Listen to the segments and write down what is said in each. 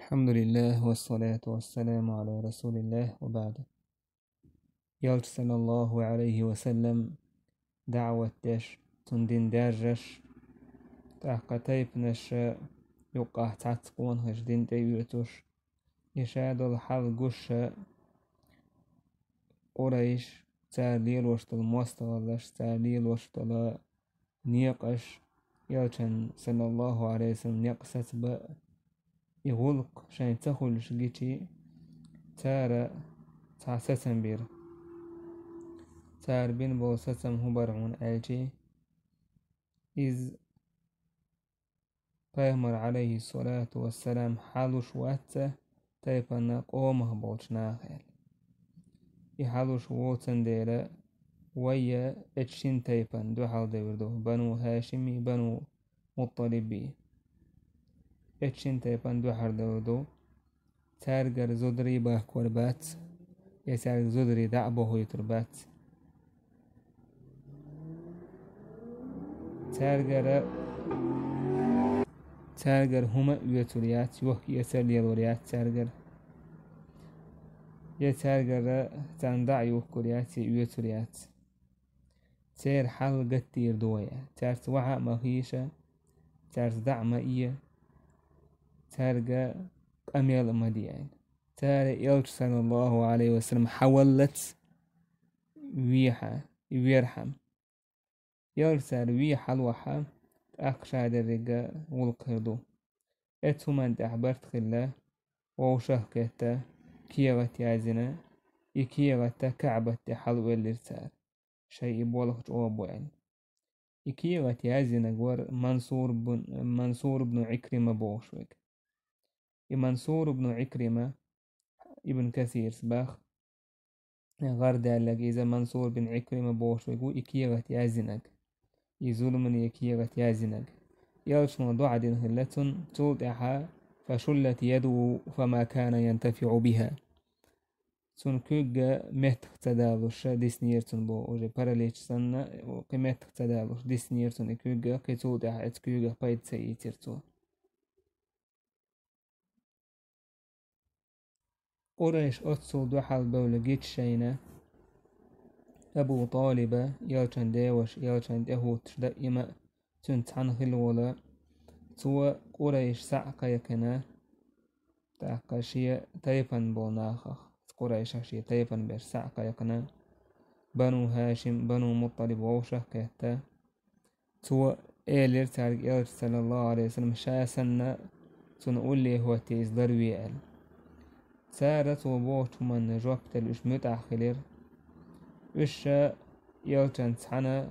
الحمد لله والصلاة والسلام على رسول الله وبعد. يالش صلى الله عليه وسلم دعوة داش تندين دارجش تحقتيب نش يقع تعتقون هجدين ديوتوش يشاد الحال قش قريش تاليل وشتل موستغلش تاليل وشتل نيقش يالشن صلى الله عليه وسلم نيقست يغلق شان تخلش جيتي تارا تعسسن بير تار بين بوسسم هبرعون ألجي إذ پیغمبر عليه الصلاة والسلام حالوش واتسه تيپنا قومه بولشنا خيل يحالوش ووتن ديرا ويا اتشين تيپن دو حال ديردو بنو هاشمي بنو مطلبي اتشين تيپن دو حال ديردو تارگر زدري باه كوربات يسار زدري دعبه يتربات تارگر هما يتريات يوح يسال يلوريات تارگر يتارگر تندع يوح كوريات يتريات تار حال قتير دوية تارت وعا مخيشة تارت دعم إيه تارجا أميال مديان تار يلش صلى الله عليه وسلم حولت ويحا ويرحم يلسر ويحا الوحا أقشاد الرجا والقردو اتهمان تحبرت خلا ووشه كتا كيغت يازنا يكيغت كعبت حلو الارتار شيء بولخ جوابوين يكيغت يازنا جور منصور بن عكرمة بوشوك منصور بن عكرمة ابن كثير سباخ غرد لك إذا منصور بن عكرمة بوشوك يكيغت يازنك يزولمن يكيغت يازنك يلش موضوع دين هلتن توضعها فشلت يده فما كان ينتفع بها سون كوغا مهتخ تدالوش ديسنيرتن بو وجه باراليش سنة وقيمتخ تدالوش ديسنيرتن كوغا كي توضعها اتكوغا بايد سيئترتو قريش أتصل دوحال بولة جيت شينا أبو طالبة يالشان داوش يالشان دهوتش دائما تنتعن خلولا تو قريش سعقا يكنا تعقا شيء تيفن بوناخخ قريش شيء تيفن بيش سعقا يكنا بنو هاشم بنو مطلب ووشه كهتا تو إيلير تارك إيلر صلى الله عليه وسلم شاسنا تنقول لي هو تيز درويال سارت وبوت من جوبت الاشمت أخلير وشا يلتن تحنا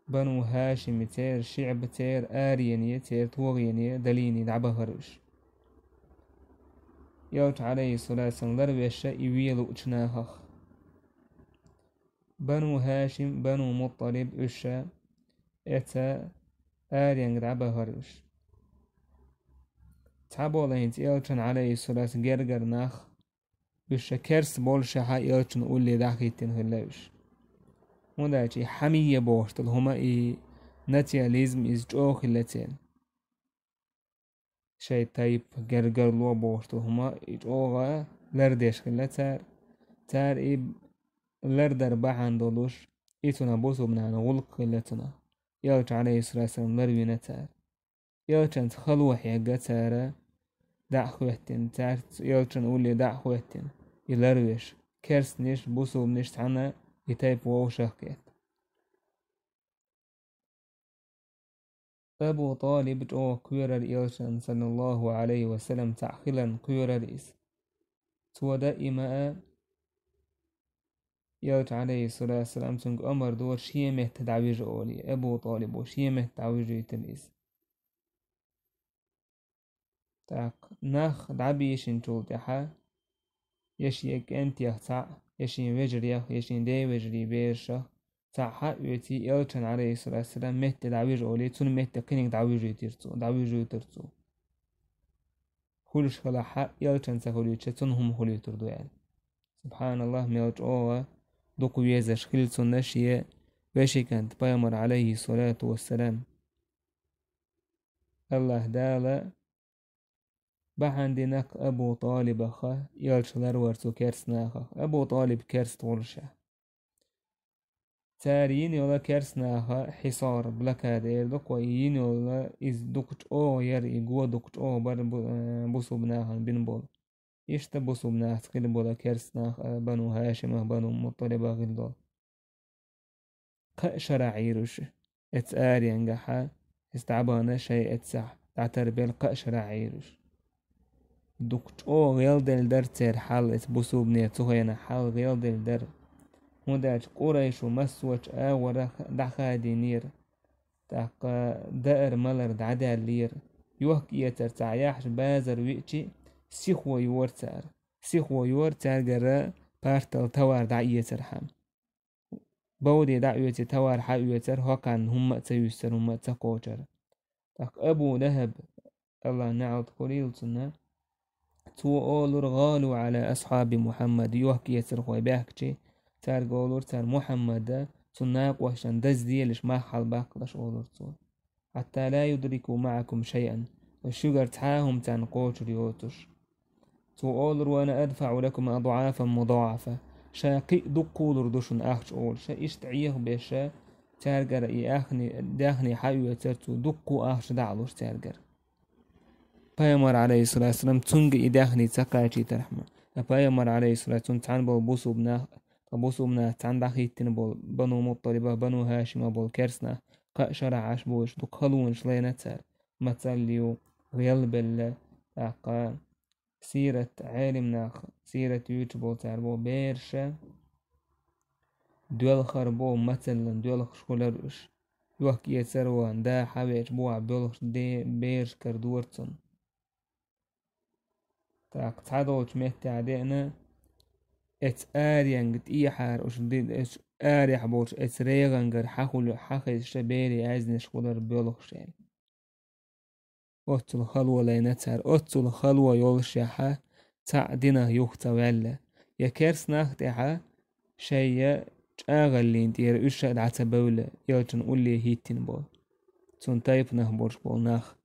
بنو هاشم تير شعب تير آريني تير توغيني دليني دعبه هروش يلت عليه الصلاة والسلام درويشا يويلو اتناخخ بنو هاشم بنو مطلب وشا اتا آرين دعبه هروش تعبولين يلتن عليه الصلاة والسلام جرجر ناخ وشا كرس بولشا ها يلتن قولي داخيتن هلاوش مداجي حمية بوشتل هما ناتياليزم إز جوخ اللتين شاي تايب جرجر لو بوشتل هما جوغا لردش خلتار تار لردر بحان دولوش إتنا بوسو بنانا غلق خلتنا يلج عليه الصلاة والسلام لروينا تار يلجن تخلوح يقا تارا دع خويتين تار يلجن قولي دع خويتين يلرويش كرس نيش بوسو بنيش تانا يتايب ووشاك كيت أبو طالب جو كويرر إيلشان صلى الله عليه وسلم تعخلا كويرر إس تو دائما يلج عليه الصلاة والسلام تنك أمر دور شيمه تدعويج أولي أبو طالب وشيمه تدعويج يتليس تاق ناخ دعبيشن تولتحا يشيك أنت يختع يشين وجري يشين دي وجري بيرشا تاع يتي يلتن عليه الصلاة والسلام مهت دعويج أولي تون مهت قينك دعويج يترتو دعويج يترتو خلش خلا حق يلتن سخولي تشتون هم خولي تردو يعني سبحان الله ميلج أوه دوكو يزش خلصو نشيه وشي كانت بيامر عليه الصلاة والسلام الله دالا بحندنك أبو طالب أخا يلشلر ورسو كرسناخا أبو طالب كرس طولشا تارين يولا كرسناخا حصار بلكا دير دق وين يولا إز دقت أو ير إجوا دقت أو بر بوسو بناها بنبول يشتبسو بناها تقل بولا كرسناخ بنو هاشم بنو مطلب غلدول قشر عيرش اتآري انجحا استعبانا شيء اتسح تعتر بالقشر عيرش دكت او غيل دل در تير حال اتبسو بني تغينا حال غيل دل در مداج قريش ومسوش آورا دخا دينير تاق دائر ملر دعدا لير يوهك يتر تعياحش بازر ويأتي سيخو يورتار سيخو يورتار جرا بارتل توار دعية ترحم بودي دعوتي توار حيوتر هكان هم تيسر هم تقوتر تاق أبو لهب الله نعود قليل سنة تو أولر غالوا على أصحاب محمد يوهك يتر خوي باكتي تار قولر تار محمد تناق وشان دز ديلش ما حال باقلش أولر تو حتى لا يدركوا معكم شيئا والشجر تحاهم تنقوش ريوتش تو أولر وأنا أدفع لكم أضعافا مضاعفة شاقي دقولر دوشن أخش أول شا إشتعيه بشا تارجر إي داخني حيوة ترتو دقو أخش دعلوش تارجر پیامبر علیه الصلاة والسلام تونگ ایداخنی تقاچی ترحمه پیامبر علیه الصلاة والسلام تان بول بوسو بنا تان دخیتن بول بنو مطلبه بنو هاشم بول كرسنا قشر عاش بوش دو خلون شلينا تار مثليو غيل بل اقا سيرة عالمنا سيرة يوتيوب تار بو بيرشا دول خربو مثلا دول خشكولرش يوحكي يتسروان دا حبيش بو عبدالخش دي بيرش كردورتون تاق تعدوش مهتي عدينا ات آريان قد إيحار وش ديد اش آريح بوش ات ريغان قر حخي شبيري ازنش قدر بيولخشين أتل خلوة لينتار أتل خلوة يولشيحا تعدنا يوختا ولا يكرس ناختيحا شيء أغلين دير إشاد عتبولة يلتن أولي هيتين بول تون تايب نخبرش بول ناخ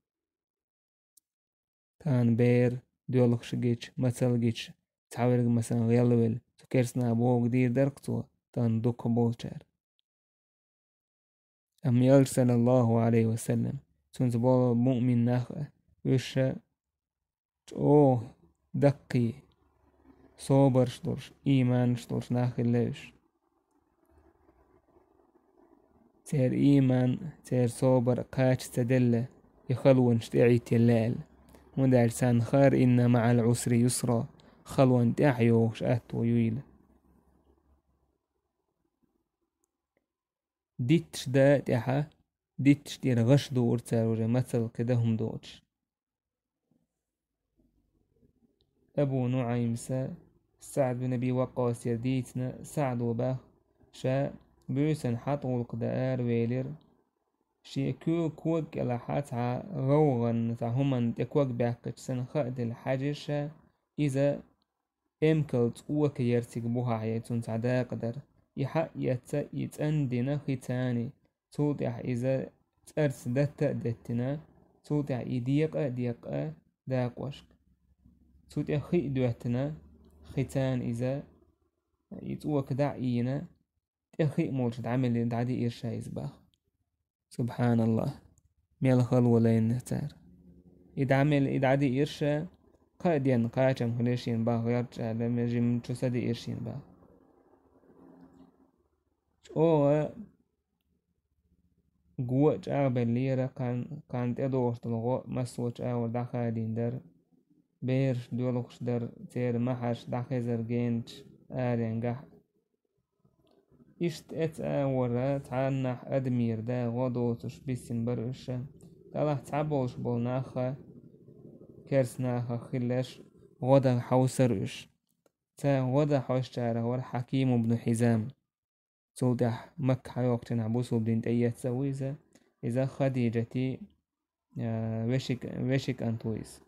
تان بير ديولخش جيتش مثل جيتش تعورج مثلا غيلول تكرسنا بوغ دير درقتو تان دوك بولشار أم يرسل الله عليه وسلم تون تبول مؤمن ناخ وش أوه دقي صوبر شدورش إيمان شدورش ناخ الليش تير إيمان تير صوبر قاش تدل يخلون شتعي تلال مدار سان خار إن مع العسر يسرا خلون تعيوش أتو يويل ديتش دا تحا ديتش دير غش دور تاروري مثل كدهم دوتش أبو نعيم سعد بن أبي وقاص يرديتنا سعد وباخ شا بيسن حطول قدار ويلر شي كوك إلى حتى غوغن تهمن تكوك باكت سن خد الحاجشة إذا إمكلت قوك يرتك بوها عيتون تعدا قدر يحق يتأندنا ختاني توضح إذا تأرس دتنا توضح ديق داق وشك توضح خي دوتنا ختان إذا يتوك دعينا تخي مولش تعمل دعدي إرشا يزباخ سبحان الله ميل خلوة لين نهتار إذا عدي إرشا قاديا قاچم خليشين باخ يرجع لما جيم تسدي إرشين باخ أو قوة أغبر ليرة كانت أدوش تلغو مسوش أول دخادين در بيرش دولوش در تير محش دخزر جينش آرين قح إشت أورا تعنح أدمير دا غدوتش بيسن برشا تلاح تعبوش بولناخا كرسناخا خلش غدا حوسرش تا غدا حوشتاره والحكيم بن حزام توضح مك حيوقتن عبوسو بدين تأيات سويزة إذا خديجتي وشك أنتويس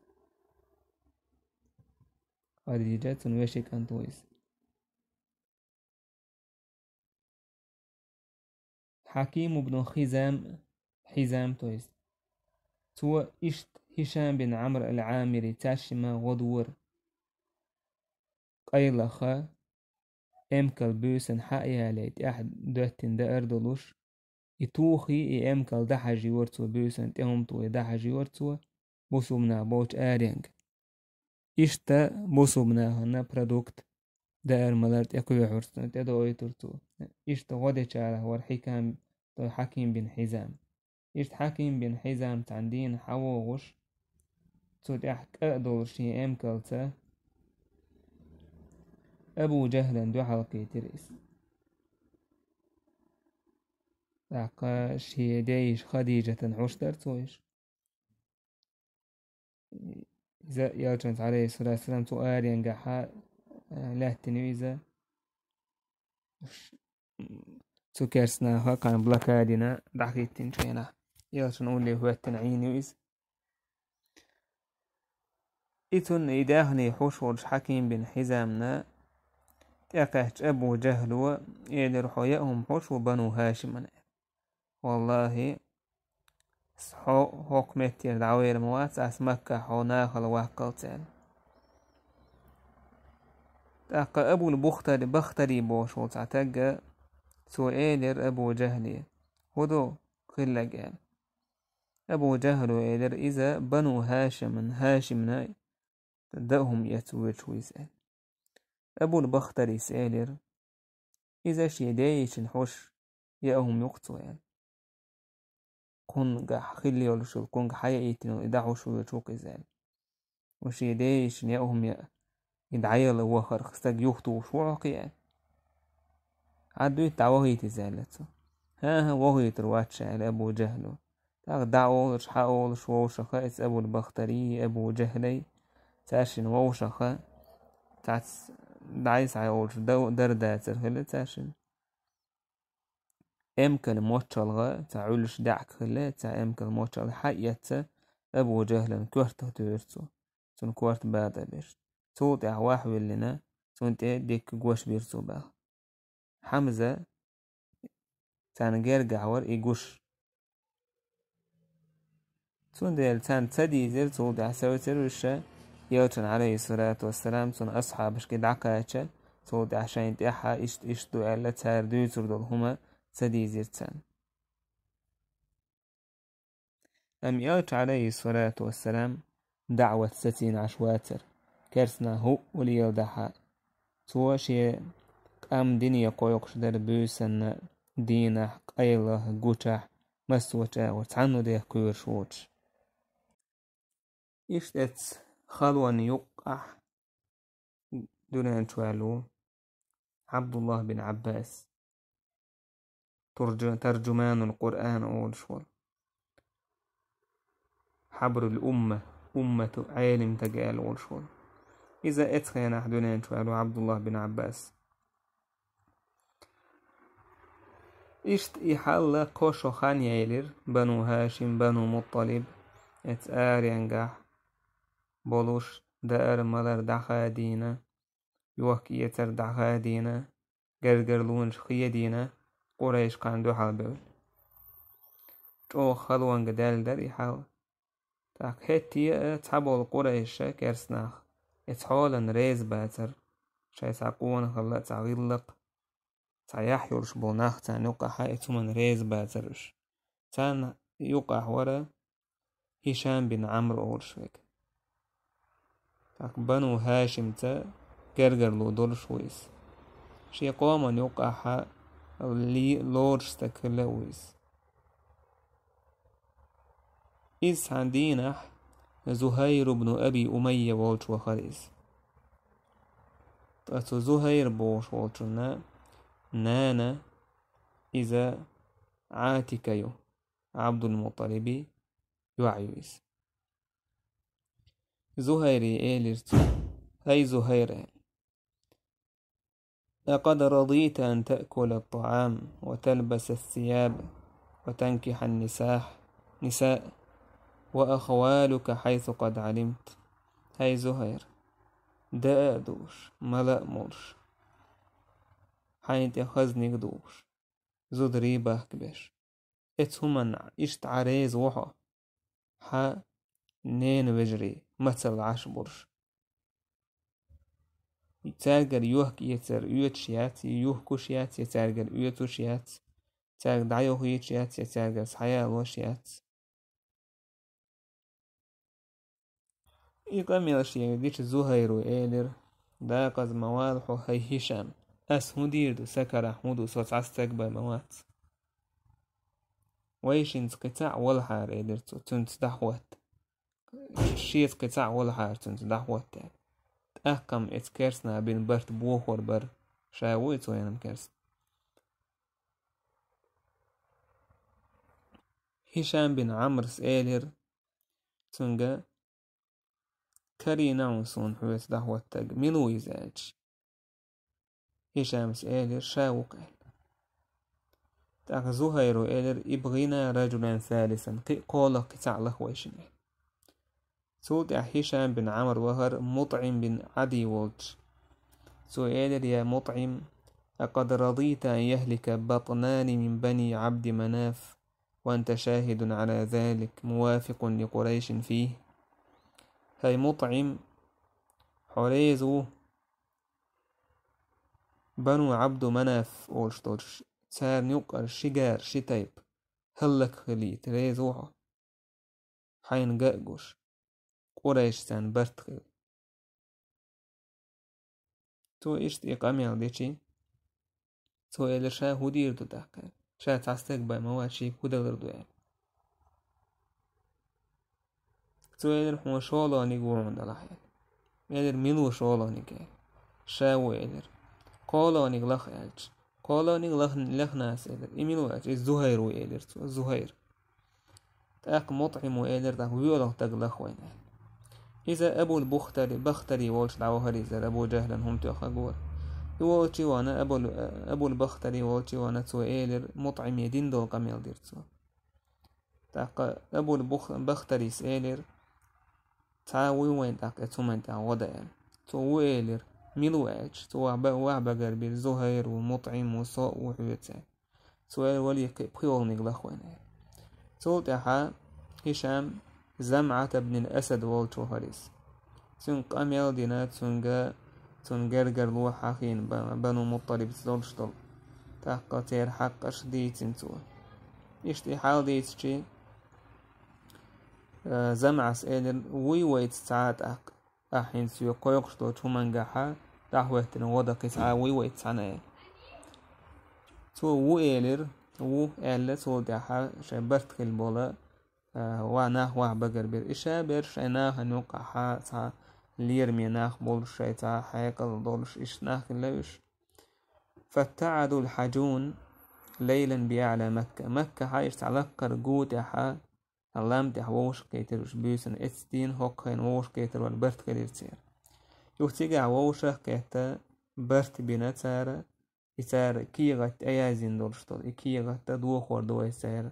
خديجة وشك أنتويس حكيم بن حزام تويس تو إشت هشام بن عمرو العامري تاشما غدور قيلخا امكل بوسن حقيا ليت احد دوتن دا اردلوش يتوخي امكل دحجي ورتو بوسن تهمتو دحجي ورتو بوسومنا بوش ارينج إشتا بوسومنا هنا برودكت دائر ملارت يكوي حرستن تدو ايترتو إشتا غدي چاره ور حكيم بن حزام إشت حكيم بن حزام تندين حوغش تود احك اقدر شي امكلتا أبو جهل دو حلقي تريس دعقا شي ديش خديجة عشتر تويش إذا يالجنت عليه الصلاة والسلام سؤال ينجح لا تنويزة سكرسنا هاكا بلاكادنا دعقيت تنشينا يالجن أولي هو التنعينيوز إتن إداهني حوش حكيم بن حزامنا تأكهت أبو جهل يدر حيائهم حوش بنو هاشم والله حكمتي العوير موات أسمك حوناخ الواقلتين تاقا أبو بختري بوشو تعتقى سؤالر أبو جهل هدو خلقان أبو جهل وإيدر إذا بنو هاشمنا تدأهم يتويش ويسأل أبو البختري سألر إذا شيدايش نحوش يأهم يقتوين كونغ خلي ولشو كونغ حياتي إدعو شو يشوك إزال وشيدايش يأهم يدعيل وخر خستاق يوختو وشوعقيا عدو يتعوهي تزالتو ها وهي ترواتش على أبو جهلو تاق دعو حاول ووشخا إس أبو البختري أبو جهلي تاشن ووشخا تاس دعيس عيولش دردات سرخلة تاشن امكن موتشلغا تعولش دعك خلة تا امكن موتشل حقيت أبو جهل كورته تورتو تون كورت بادا بيرت صوت واحد لنا تونت ديك جوش بيرتو با حمزة تان غير جعور يجوش تون ديل تان تدي زر تود عسوي تروشة يوتن عليه الصلاة والسلام تون أصحابش كد عقاتشة تود عشان تيحا إشتو ألا تاردو تردل هما تدي زر تان أم يوت عليه الصلاة والسلام دعوة ستين عشواتر كرسنا هو وليو دحا تواشي أم دنيا قويقش در بوسن دينه قيله جوتح مسوتة وتعنو ده كور شوتش إشتت خلوان يقع دون شوالو عبد الله بن عباس ترجمان القرآن أول شوال حبر الأمة أمة عالم تجال أول شوال إذا أتخينا دون شوالو عبد الله بن عباس إشت إحالة قوشو خان ييلر بنو هاشم بنو مطلب اتآرينجح بولوش دائر ملر دعخا دينا يوكي يتر دعخا دينا گرگرلونش خي دينا قريش قاندو حالبول جو خلوان قدال در إحال تاك هتي تحبول قريش كرسناخ اتحولن ريز باتر شاي تعقون خلا تعغيلق تايح يورش بوناخ تان يوقع حائتو من ريز باترش تان يوقع ورا هشام بن عمرو أورشوك تاك بنو هاشم تا گرگر لو دول شويس شي قوما يوقع حا لي لورش تكلا ويس إس عندينح زهير بن أبي أمية والش وخريس تاتو زهير بوش والشنا نانا إذا عاتكيو عبد المطلب يعيويس زهيري إيلرت هاي زهير لقد رضيت أن تأكل الطعام وتلبس الثياب وتنكح نساء وأخوالك حيث قد علمت هاي زهير دادوش ملأ مرش حين تخزنك دوش زدري باك بش اتهمن اشت عريز وحا حا نين وجري مثل عش برش تارجر يوه يتر يوت شيات يوه كوشيات يتارجر يوتو شيات تارجر دعيو هي شيات يتارجر صحيا وشيات يقام شيء ديش زهير وإيلر دا قز موالحو هي هشام أس مدير دو سكر أحمد وصوت عستقبل موات ويشين قطع والحار إيلر تنت دحوت شيت قطع والحار تنت دحوت أحكم إتكرسنا بين برت بوخور بر شاويت وينم كرس هشام بن عمرو إيلر تنجا كري نعوسون حويت دحوت تاج منو يزاج هشام إيلر شاوق تاك زهير إيلر يبغينا رجلا ثالثا قول قطع له ويشين سود هشام بن عمرو وهر مطعم بن عدي وولج سؤال يا مطعم أقد رضيت أن يهلك بطنان من بني عبد مناف وأنت شاهد على ذلك موافق لقريش فيه هاي مطعم حريزو بنو عبد مناف أولشتولش سار نيوكر شجار شتايب هلك خليت ريزوها حين قاقوش قريش سان برتخل تو إشت إقامي ديشي تو إلى شا هدير دو تحكا شا تعستك با مواشي كودر دو يعني تو إلى حما شوالو نيقوون دلاحيان إلى ميلو شوالو نيقى شاو إلى قولو نيقلخ إلج قولو نيقلخ ناس إلى إميلو إلج الزهير وإلى الزهير تاق مطعم وإلى تاق ويولو تقلخ وين إذا أبو بختري والش دعوه إذا أبو جهلا هم تأخقور يوالشي وانا أبو البختري والشي وانا تو إيلر مطعم يدين دول قميل ديرتو تاق أبو البختري سإيلر تعاوي وين تاق اتومن تاق ودائن تو إيلر ميلو اج تو وعبا قربير زهير ومطعم وصاء وحيوتان تو إيلر ولي بخيول نقلخ وين تو تاحا هشام زمعة بن الأسد والشو هريس تون قميل دينا تنقرقر لوح حقين بنو مطلب تدولشتل تحقا تير حقش ديتن تو إشتي حال ديتشي زمع سئلن ويويت ساعات أحين سيو قيقشتو تمنقحا دحوهتن ودقي ساعة ويويت سانا تو وإيلر وإيلر تو دحا شبرت خلبولا واناه وعبقر بير إشابر شيناه نوقعها ساعة ليرمي ناخ بولش شيتا حيقل دولش إش ناخ اللوش فاتعدوا الحجون ليلا بأعلى مكة حايش تعلقر قوت حا اللام تحوش كيتر بيسن اتستين هوكين ووش كيتر والبرت كليرتير يوتيقع ووشة كيتا برت بنتار إتار كيغت أيازين دولشتول كيغت دوخور دوي سير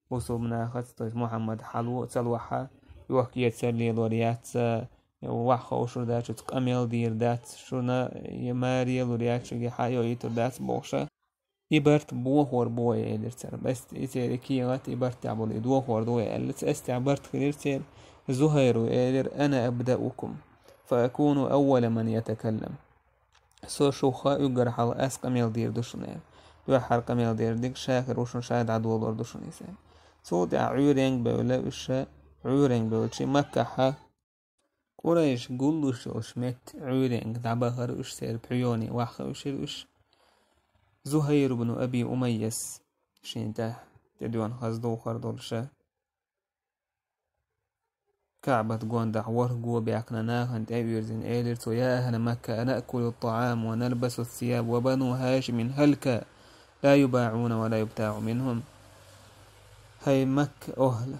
وصوب ناخت محمد حلو تلوحا يوكي يتسلي لوريات وحو شو دات تقامل دير دات شونا يماري لوريات شو حايو يتر دات بوشة إبرت بوهور بوي إلرتر بس إتر كيغت إبرت عبول إدوهور دوي إلرت استعبرت خليرتر زهير إلر أنا أبدأكم فأكون أول من يتكلم سو شوخا يقر حال أس قميل دير دوشنين دو حال قميل دير ديك شاكر وشن شاهد عدو دور دوشنين سو دع عيورين بولا وشا عيورين بولشي مكة قريش قلوش وشمت عيورين دعبهر وش سير بحيوني واخا وشير وش زهير بن أبي أميس شينته تدوان خزدو خردولشا كعبة قوان دعوار قوة بأقنناها انت أبيرزين إيلرتو يا أهل مكة نأكل الطعام ونلبس الثياب وبنو هاشم هلك لا يباعون ولا يبتاع منهم هاي مكة أهل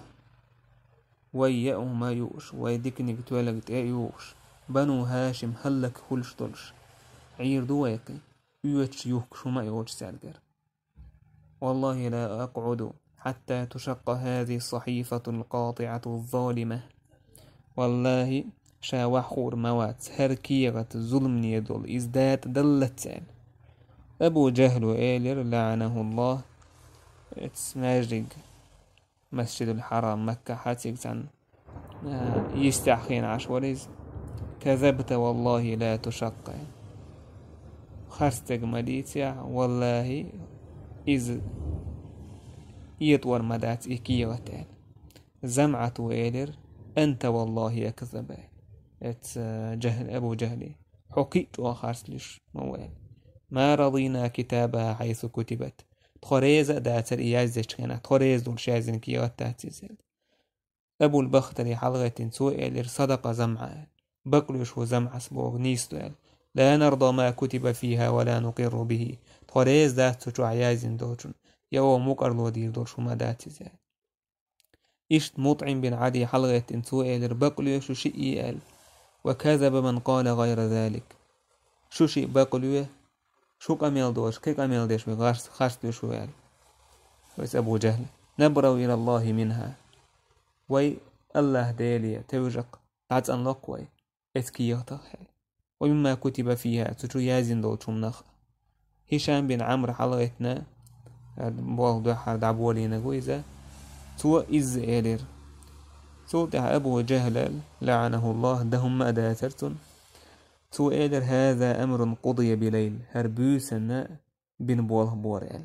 ويأو ما يوش ويدكنك تولقت يوش بنو هاشم هلك هلش دولش عير دويقي يوتش يوكش ما يوش سالقر والله لا أقعد حتى تشق هذه الصحيفة القاطعة الظالمة والله شاوحور موات هركيغة ظلم يدل ازداد دلتان أبو جهل إيلر لعنه الله اتسماجق مسجد الحرام مكة حاتيقتان يستحقين عشوريز كذبت والله لا تشق خرستك مديتيا والله إذ يطور مدات إكيوتين زمعة وإيلر أنت والله يكذب جهل أبو جهلي حقيت وخرسلش موال ما رضينا كتابها حيث كتبت تخريز داتر إيازيش خينا تخريز دول شازن كيوت تاتيزل أبو البختري حلغة سوئل صدق زمعة بقلش وزمعة سبوغ نيستوال لا نرضى ما كتب فيها ولا نقر به تخريز دات سوچو عيازن دوشن يو مقرلو دير دوشو ما داتيزل إشت مطعم بن عدي حلغة سوئل بقلش شئيال وكذب من قال غير ذلك شو شيء بقلوه شو قميل دوش كي قميل ديش خارس دوشو يعني ويس أبو جهل نبرو إلى الله منها وي الله ديلي توجق بعد أن لقوي إسكيوتا ومما كتب فيها تشو يازن دوشو منخ هشام بن عمرو حلغتنا بوغ دو حرد عبولينا قويزة تو إز إلير تو أبو جهل لعنه الله دهم ما داترتن تو إلير هذا أمر قضي بليل هربوسنا بن بوله بوريل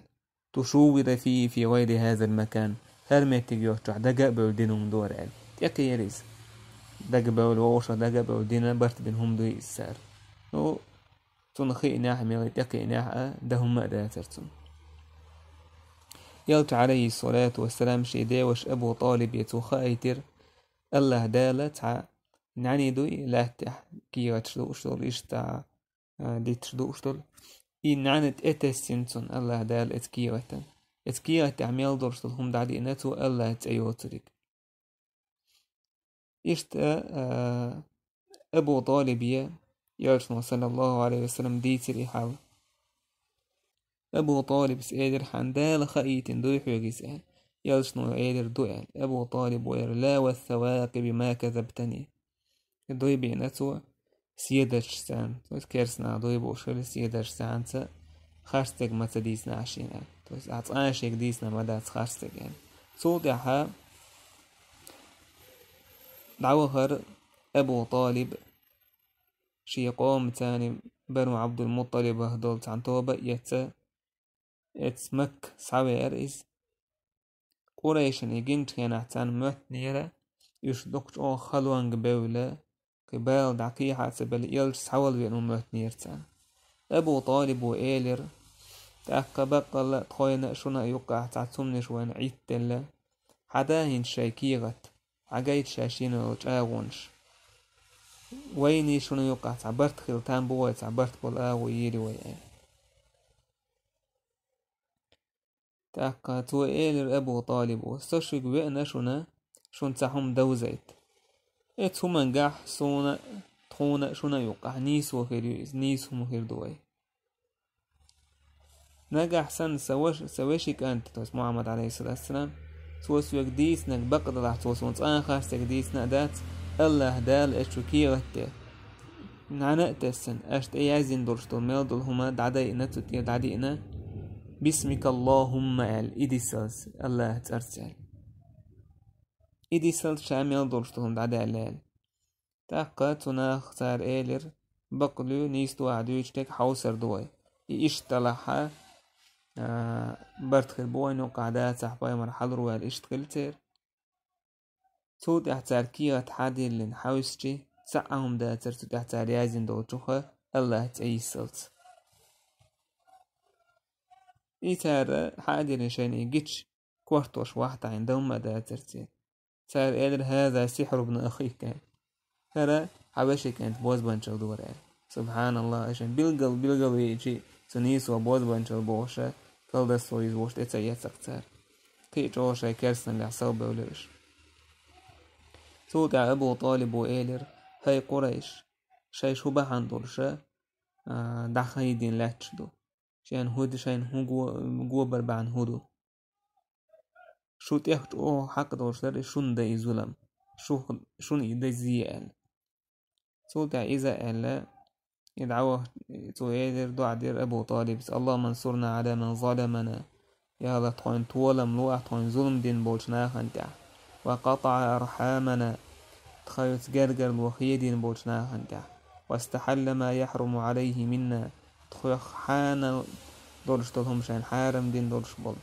تشوّد فيه في غير هذا المكان هرمت يوتش دقا بودينهم دوريل يكي يريز دقا بول ووشا دقا بودينا برت بنهم دوي السار نو تنخي ناح ميغيت يكي ناح دهم ما داترتن يلت عليه الصلاة والسلام شيدي وش أبو طالب يتوخايتر الله دالت نعني دوي لا تح كي يتشدو اشتول اشتا دي تشدو اشتول إن عنت اتسنتون الله دال اتكيوتن اتكيوت عميل دورشتول هم دعدي انتو الله اتأيوترك اشت أبو طالب يرشنا صلى الله عليه وسلم ديتري حال أبو طالب سيدر حندال خايتن دوي حوغي سهل يرشنا ايدر دوئل أبو طالب وير لا والثواق بما كذبتني دوي بينتو سيدرش سان تويس كيرسنا دوي بوشل سيدرش سانسا خارستك ما تديسنا عشينا تويس عطانشيك ديسنا مدات خارستك يعني صوتها دعوهر أبو طالب شي قوم تاني بنو عبد المطلب هدول عن توبة يتسمك سعوي أرئيس قريشن يجنت كان احتان موت نيرا يشدقش او خلوان قبولة قبال دعقيحة سبل يلش سحول بينو موت نيرتان أبو طالب وإيلر تأقبق تخوينا شنا يقع تعتمنش وين عيدتن حداهن شايكيغت عقايد شاشين وجاغونش ويني شنا يقع تعبرت خلتان بوي تعبرت بالآغو ييري ويأي تأقات وإيلر أبو طالب واستشرق بأنا شن تحهم دوزيت ات هما نجاح سونا تخونا شنا يقع نيس وخيريز نيس هم خير دوي نجح سن سواشي كانت توس محمد عليه الصلاة والسلام توس يقديس نك بقدر راح توس ونص آخر تقديس نادات الله دال اشتكي غته نعنأت السن اشت ايازين دورشتو ميلدل هما دعدي نتو تير دعدينا باسمك اللهم ال إديسلس الله ترسل إديسلس شامل دورشتو هم دعدي الليل تاقات وناخ تار إيلر بقلو نيستو عدويشتك حوسر دوي إشتلحا برتخل بوينو قعدات صحباي مرحل روال إشتغلتر تود احتار كيغة حادين لن حوسجي سعهم داتر تود احتار يازين دوتوخة الله تأيسلت إيتار حادين شان إيجيتش كورتوش واحدة عندهم ما داترتين تار إيلر هذا سحر ابن أخيك كان ترى حبشي كانت بوز بانشل دورال سبحان الله عشان بيلقل يجي تنيس وبوز بانشل بوشة كل ده سويز وشت اتسيات اكتر كي جوشة كرسن لحساب بولرش سودع أبو طالب وإيلر هاي قريش شاي شبه عن دورشة دخايدين لاتشدو شان هود شان هو بربعن هودو شو تيخت او حق دورشة شون دا يزولم شون يدا زيال سودع إذا ألا يدعوه تويدر دعا دير أبو طالب اللهم انصرنا على من ظلمنا يا الله تخوين طولم لوح تخوين ظلم دين بولشنا خنتع وقطع أرحامنا تخيط جرجر وخيدين بوجنا هندا واستحل ما يحرم عليه منا تخيخ حانا دولش دولهم شان حارم دين دولش بول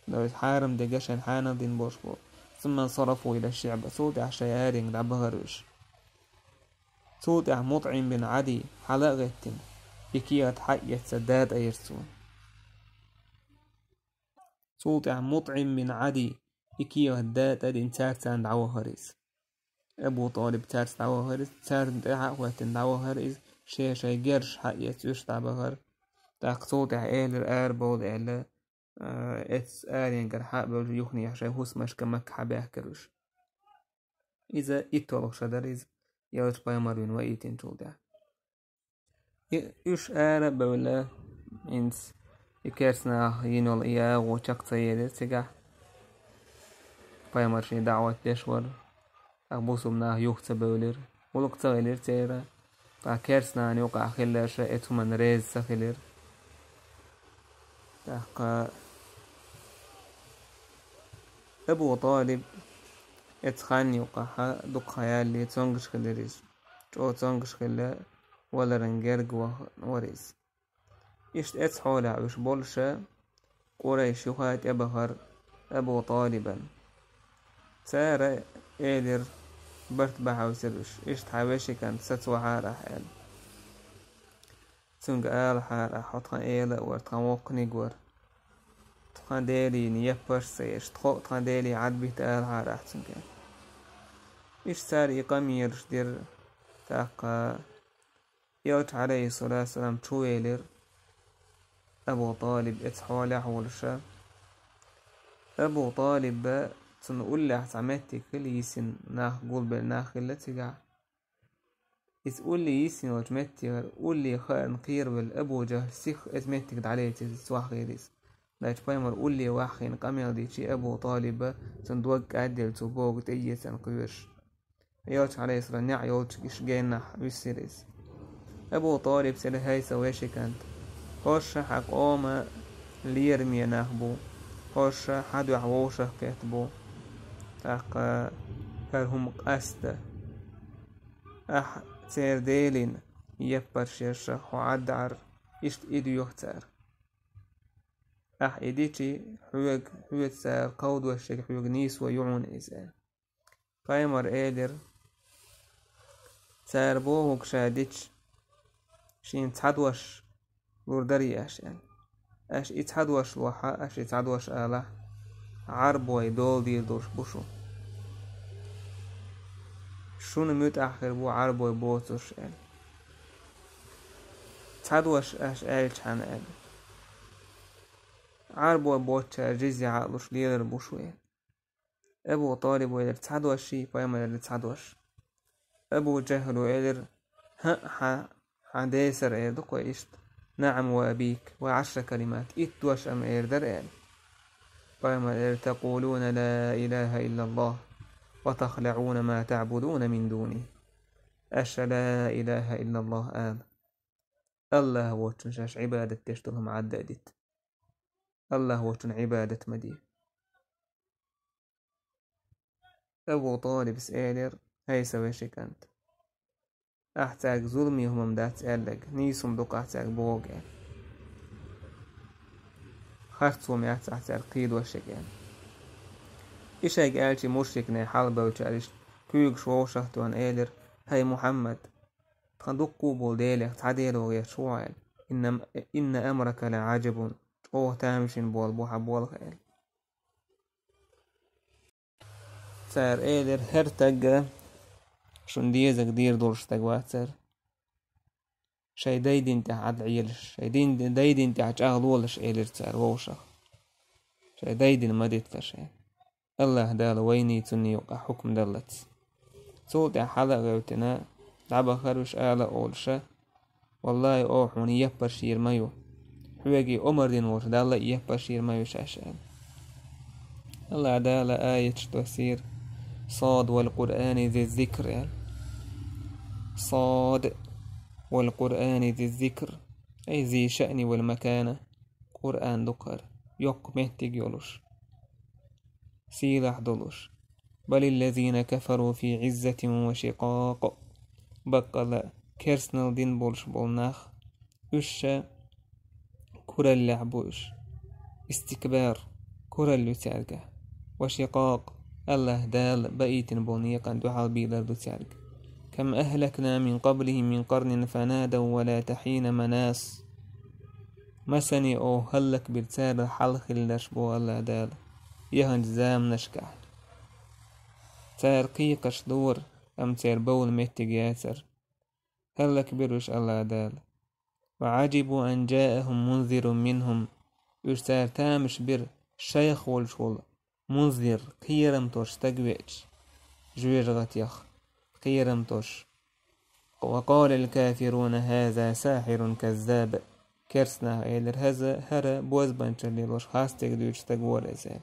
دولش حارم دي شان حانا دين بولش بول ثم انصرفوا إلى الشعب سودع شيارين لعبهروش سودع مطعم بن عدي حلقة إكيات حقية سداد أيرسون سودع مطعم بن عدي إكيات داد أدين تارتان دعوهريز أبو طالب تارت دعوهريز تارت دعوهتن دعوهريز شي جرش حقية يوش دعوهر تاق سودع إيلر أربول إيلر إتس آرين قرحاء بوجه يخني يحشي هوس مشك مك حبيه كروش إذا إتولو شدريز يوش بايمارين وإيتين جودع إيش آر بولا إنس يكرسنا ينول إياه وشاق تيري سيقع بايمارشي دعوة دشور أبوسو مناه يوخت بولر ولوك تغيلر تيرا تا كرسنا نيوقع خلش إتو من ريز سخلر تاق أبو طالب اتخاني يوقع دوق خيالي تونغش خلريز جو تونغش خلا ولا رنجرج وريز إشت أتحولع وش بولشة قريش يخات أبهر أبو طالبا سارة إيدر برت بحاوسرش إشت حواشي كانت ستوى حارة حال تونغ آل حارة حطخان إيلا ورتخان وقني قور تخان ديلي نيبرش سيش تخان ديلي عد بيت آل حارة أحسن كان إش ساري قميرش دير تاقا يوت عليه الصلاة والسلام تويلر أبو طالب اتحولع ولشا أبو طالب تنقول له تعمتي كل يسن ناخ قول بالناخ اللي تقع تقول لي يسن وتمتي قول لي خير نقير بالأبو جهل سيخ اتمتك عليه تسواح غيريس لا تبايمر قول لي واحين قمير دي شي أبو طالب تندوق عدل تبوغ تأيس انقيرش يوت عليه الصلاة نع يوت إشجينا بسيريس أبو طالب سلهاي سواشي كانت خوش حق أوما ليرمي ناخبو خوش حدو عووشه كاتبو تاقا هرهم قاستا تير ديلين يبر شيرشه وعدعر إشت إيدو يختار إيديتي حوق سار قود وشك حوق نيس ويعون إزال قايمر إيدر سار بوهوك شاديتش شين تحدوش وردري أشيان أش يتحدوش وحا أش يتحدوش آله عرب ويدول دير دوش بوشو شون موت آخر بو عرب ويبوتوش آل تحدوش أش آلش عن آل عرب ويبوتش جيزي عقلوش ليلر بوشو آل أبو طالب ويلر تحدوشي بايما يلر تحدوش أبو جهل ويلر حديسر آل دوكو إشت نعم وأبيك وعشر كلمات إتوش أم إردر آل بايما تقولون لا إله إلا الله وتخلعون ما تعبدون من دونه أش لا إله إلا الله آل الله وتنشاش عبادة تشتلهم عدادت الله وتن عبادة مدي أبو طالب سألر هاي سواشي كانت أحتاج ظلمي هم مدات سألك نيسم دوك أحتاج بوغان خرطوم أحتاج قيد وشكان إشاك آلتي مشركنا حلبة وشارش كيوك شوشهتوان آلر هاي محمد تخندقو بولديلك تعديلو يشوعل إن أمرك لعجب تامشين بول بوحا بول خيال سار آلر هرتق شون ديزك دير دولش تقواتر شاي دايدين تحت عيلش شاي دايدين تحت أغلولش آلر سار ووشخ شاي دايدين مدد فشاي الله دال ويني تني وقع حكم دلت صوت حلقة غوتنا لعبا خروش آلا أولشا والله أوحوني يبر شير مايو حواجي أمر دين وش دالا يبر شير مايو شاشان الله دالا آية تفسير صاد والقرآن ذي الذكر يعني. صاد والقرآن ذي الذكر أي ذي شأن والمكانة قرآن دكر يق مهتق يولش سيلح دولش بل الذين كفروا في عزة وشقاق بقل كرسنل دين بولش بولناخ وش كرل لعبوش استكبار كرل لتعلق وشقاق الله دال بقيت بونيقا دحال بيدر دتعلق كم أهلكنا من قبلهم من قرن فنادوا ولا تحين مناس مسني أو هلك بالتار حلق اللشبو الله دال يهن زام نشكح تارقيقش دور أم تار بول متجاتر هلك بروش الله دال وعجبوا أن جاءهم منذر منهم يشتار تامش بر شيخ والشول منذر قيرم توش تقويتش جويرغت يخ قيرم توش وقال الكافرون هذا ساحر كذاب كرسنا إلر هذا هر بوز بانشر لوش خاستك دوش تقول إزال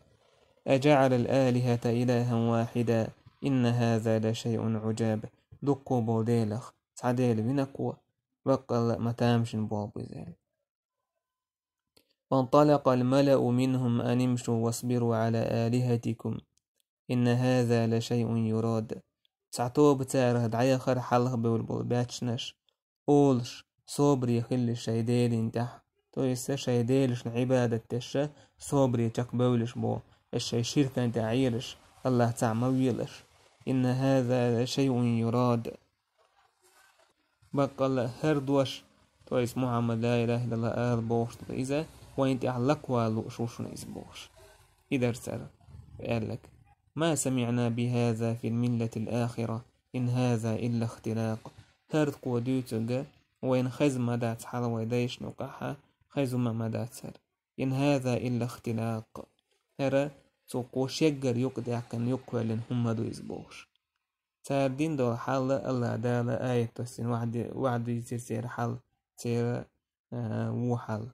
أجعل الآلهة إلها واحدا إن هذا لشيء عجاب دقوا بوديلخ تعديل بنقوة وقال متامش بواب إزال فانطلق الملأ منهم أن امشوا واصبروا على آلهتكم إن هذا لشيء يراد ساعتو بتاره دعيا خر حلق بول باتشنش أولش صبري خل شيديل انتح تو يسا شيديلش عبادة تشا صبري تقبولش بو الشي شركة انت عيلش الله تعمويلش إن هذا لشيء يراد بقى هردوش تو يس محمد لا إله إلا الله آل بوش إذا وانت أعلق والو شوشنا إسبوش إذا رسالة قال لك ما سمعنا بهذا في الملة الآخرة إن هذا إلا اختلاق هرد قوديوتوغا وين خز مدات حلوة دايش نقاحا خزو ما مدات سر إن هذا إلا اختلاق هرا توقو شجر يقدع كان يقوى هم دو إسبوش ساردين دو حال الله دالا آية تسين وعد يسير حال سير وحال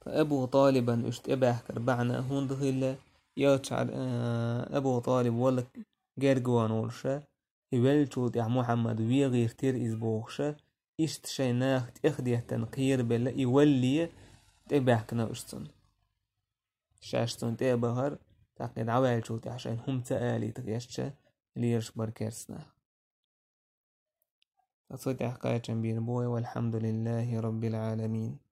فأبو طالبا اشتبه كربعنا هون دخل يوتشعر أبو طالب ولك جرجوان ورشا يبلشوت يا محمد ويغير تير إزبوخشا إشت شيناخت إخديه تنقير بلا يولي تبه كنا أشتن شاشتون تبهر تاقيد عوالشوت عشان هم تآلي تغيشتا ليرش بركرسنا تصوت حقاية بير بوي والحمد لله رب العالمين.